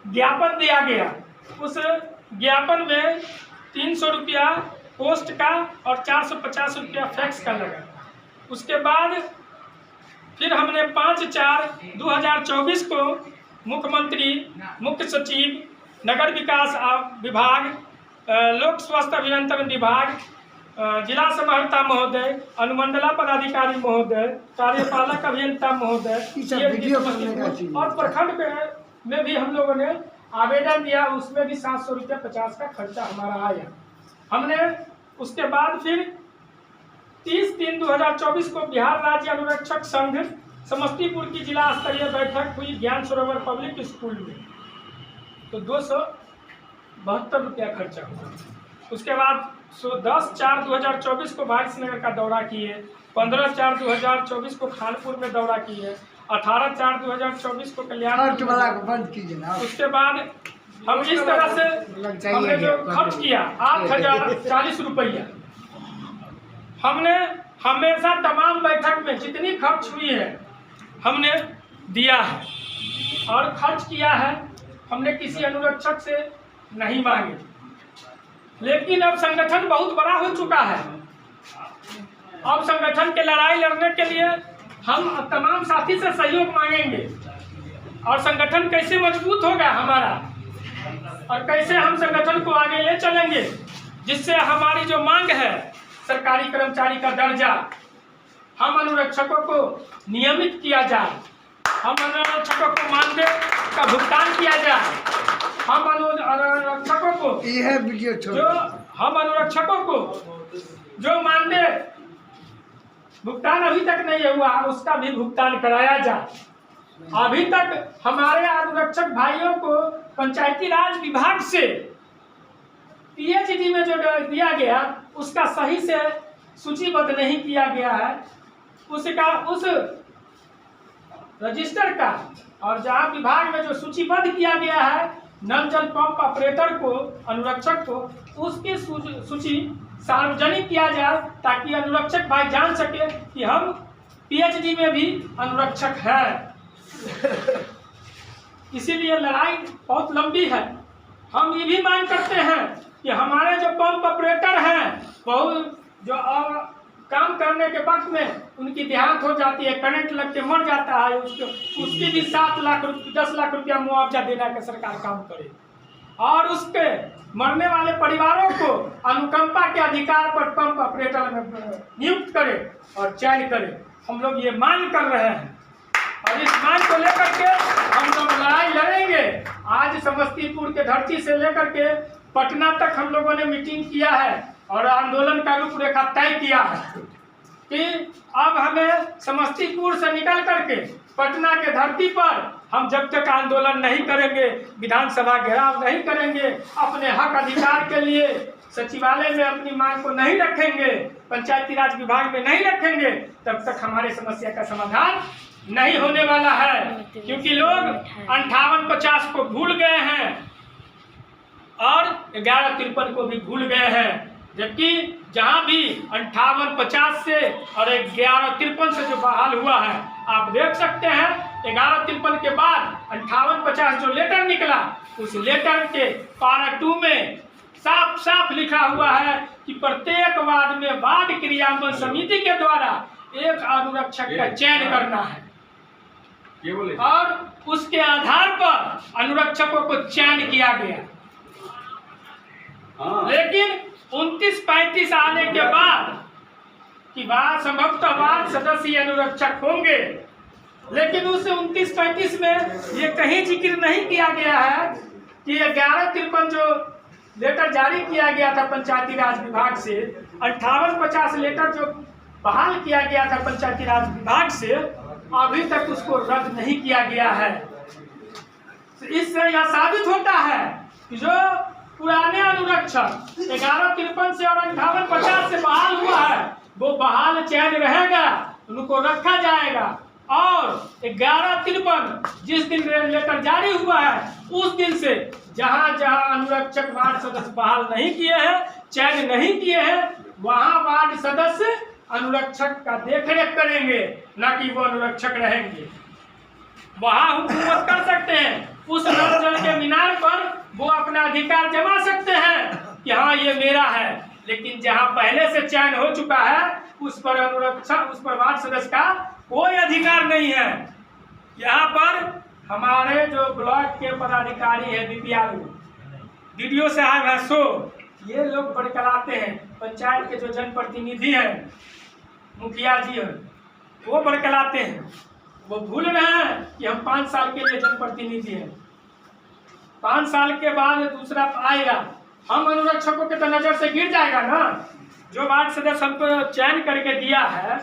ज्ञापन दिया गया। उस ज्ञापन में 300 रुपया पोस्ट का और 450 रुपया फैक्स का लगा। उसके बाद फिर हमने 5/4/2024 को मुख्यमंत्री, मुख्य सचिव, नगर विकास विभाग, लोक स्वास्थ्य अभियंत्रण विभाग, जिला समाहर्ता महोदय, अनुमंडला पदाधिकारी महोदय, कार्यपालक अभियंता महोदय और प्रखंड में भी हम लोगों ने आवेदन दिया। उसमें भी 700 रुपया 50 का खर्चा हमारा आया। हमने उसके बाद फिर 30/3/2024 को बिहार राज्य अनुरक्षक संघ समस्तीपुर की जिला स्तरीय बैठक हुई ज्ञान सरोवर पब्लिक स्कूल में, तो 272 रुपया खर्चा हुआ। उसके बाद 10/4/2024 को वारिसनगर का दौरा किए, 15/4/2024 को खानपुर में दौरा किए, 18/4/2024 को कल्याण बंद कीजिए। उसके बाद हम इस तरह से हमने जो खर्च किया 8,040 रुपया, हमने हमेशा तमाम बैठक में जितनी खर्च हुई है हमने दिया है और खर्च किया है। हमने किसी अनुरक्षक से नहीं मांगे, लेकिन अब संगठन बहुत बड़ा हो चुका है। अब संगठन के लड़ाई लड़ने के लिए हम तमाम साथी से सहयोग मांगेंगे और संगठन कैसे मजबूत होगा हमारा, और कैसे हम संगठन को आगे ले चलेंगे, जिससे हमारी जो मांग है सरकारी कर्मचारी का दर्जा, हम अनुरक्षकों को नियमित किया जाए, हम अनुरक्षकों को मानदेय का भुगतान किया जाए, हम अनुरक्षकों को यह वीडियो जो हम अनुरक्षकों को जो मानदेय भुगतान अभी तक नहीं हुआ उसका भी भुगतान कराया जाए। अभी तक हमारे अनुरक्षक भाइयों को पंचायती राज विभाग से PhD में जो दिया गया उसका सही से सूचीबद्ध नहीं किया गया है, उसका उस रजिस्टर का, और जहाँ विभाग में जो सूचीबद्ध किया गया है नल जल पंप ऑपरेटर को, अनुरक्षक को, उसकी सूची सार्वजनिक किया जाए ताकि अनुरक्षक भाई जान सके कि हम PhD में भी अनुरक्षक है। इसीलिए लड़ाई बहुत लंबी है। हम ये भी मांग करते हैं कि हमारे जो पंप ऑपरेटर हैं बहुत जो काम करने के वक्त में उनकी देहांत हो जाती है, करंट लग के मर जाता है, उसकी भी 10 लाख रुपया मुआवजा देना का सरकार काम करे और उसके मरने वाले परिवारों को अनुकंपा के अधिकार पर पंप ऑपरेटर में नियुक्त करे और चयन करे। हम लोग ये मांग कर रहे हैं और इस मांग को लेकर के हम लोग लड़ाई लड़ेंगे। आज समस्तीपुर के धरती से लेकर के पटना तक हम लोगों ने मीटिंग किया है और आंदोलन का रूपरेखा तय किया है कि अब हमें समस्तीपुर से निकल करके पटना के धरती पर हम जब तक आंदोलन नहीं करेंगे, विधानसभा घेराव नहीं करेंगे, अपने हक अधिकार के लिए सचिवालय में अपनी मांग को नहीं रखेंगे, पंचायती राज विभाग में नहीं रखेंगे, तब तक हमारे समस्या का समाधान नहीं होने वाला है। क्योंकि लोग 58-50 को भूल गए हैं और 1153 को भी भूल गए हैं, जबकि जहां भी 58-50 से और 1153 से जो बहाल हुआ है, आप देख सकते हैं 1153 के बाद 58-50 जो लेटर निकला, उस लेटर के पारा 2 में साफ साफ लिखा हुआ है कि प्रत्येक वार्ड में वार्ड क्रियान्वयन समिति के द्वारा एक अनुरक्षक का चयन करना है और उसके आधार पर अनुरक्षकों को चयन किया गया। लेकिन 29-35 आने के बाद कि बात संभवतः वार्ड सदस्य अनुरक्षक होंगे, लेकिन उस 29-35 में ये कहीं जिक्र नहीं किया गया है कि 1153 जो लेटर जारी किया गया था पंचायती राज विभाग से, 58-50 लेटर जो बहाल किया गया था पंचायती राज विभाग से, अभी तक उसको रद्द नहीं किया गया है। इससे यह साबित होता है कि जो पुराने अनुरक्षक 1153 से और 58-50 से बहाल हुआ है वो बहाल चयन रहेगा, उनको रखा जाएगा। और 1153 जिस दिन लेटर जारी हुआ है उस दिन से जहां जहां अनुरक्षक वार्ड सदस्य बहाल नहीं किए हैं, चयन नहीं किए हैं, वहां वार्ड सदस्य अनुरक्षक का देखरेख करेंगे, न कि वो अनुरक्षक रहेंगे। वहां हुकूमत कर सकते हैं, उस नल जल के मीनार वो अपना अधिकार जमा सकते हैं कि हाँ ये मेरा है। लेकिन जहाँ पहले से चयन हो चुका है उस पर अनुरक्षक, उस पर वार्ड सदस्य का कोई अधिकार नहीं है। यहाँ पर हमारे जो ब्लॉक के पदाधिकारी है, बीडीओ साहब है, ये लोग बरकराते हैं। पंचायत के जो जनप्रतिनिधि हैं, मुखिया जी हैं, वो बरकराते हैं। वो भूल रहे हैं कि हम 5 साल के लिए जनप्रतिनिधि हैं। 5 साल के बाद दूसरा आएगा, हम अनुरक्षकों के तो नजर से गिर जाएगा ना। जो वार्ड सदस्य हमको चयन करके दिया है